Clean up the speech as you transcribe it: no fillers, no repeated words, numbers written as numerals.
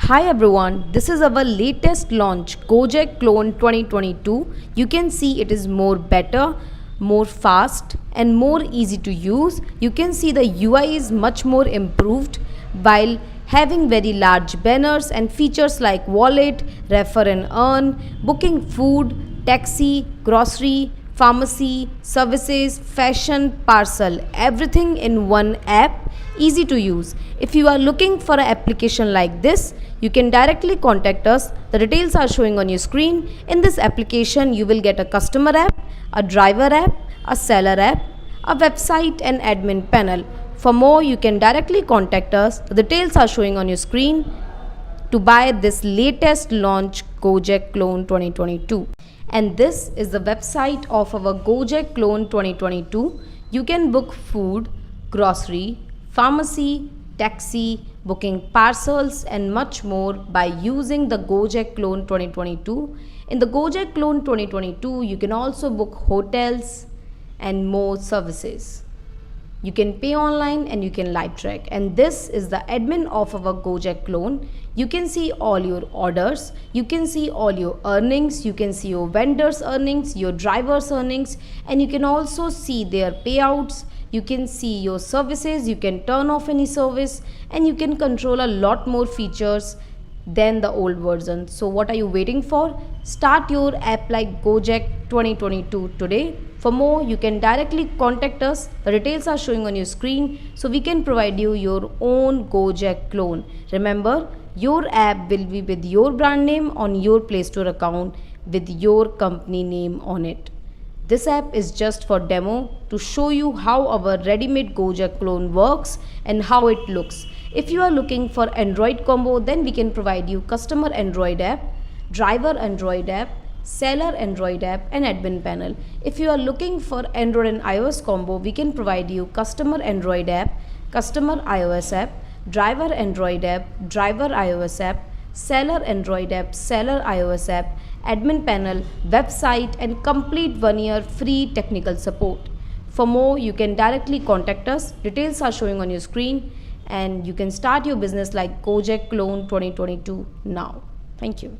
Hi everyone, this is our latest launch Gojek Clone 2022. You can see it is more better, more fast and more easy to use. You can see the UI is much more improved while having very large banners and features like wallet, refer and earn, booking food, taxi, grocery, pharmacy, services, fashion, parcel, everything in one app, easy to use. If you are looking for an application like this, you can directly contact us. The details are showing on your screen. In this application, you will get a customer app, a driver app, a seller app, a website and admin panel. For more, you can directly contact us. The details are showing on your screen to buy this latest launch Gojek Clone 2022. And this is the website of our Gojek Clone 2022. You can book food, grocery, pharmacy, taxi, booking parcels and much more by using the Gojek Clone 2022. In the Gojek Clone 2022, you can also book hotels and more services. You can pay online and you can live track. And this is the admin of our Gojek Clone. You can see all your orders, you can see all your earnings, you can see your vendors' earnings, your drivers' earnings, and you can also see their payouts. You can see your services, you can turn off any service, and you can control a lot more features than the old version. So what are you waiting for? Start your app like Gojek 2022 today. For more, you can directly contact us. The details are showing on your screen so we can provide you your own Gojek clone. Remember, your app will be with your brand name on your Play Store account with your company name on it. This app is just for demo to show you how our ready-made Gojek clone works and how it looks. If you are looking for Android combo, then we can provide you customer Android app, driver Android app, seller Android app and admin panel. If you are looking for Android and iOS combo, we can provide you customer Android app, customer iOS app, driver Android app, driver iOS app, seller Android app, seller iOS app, admin panel, website and complete 1-year free technical support. For more, you can directly contact us. Details are showing on your screen and you can start your business like Gojek Clone 2022 now. Thank you.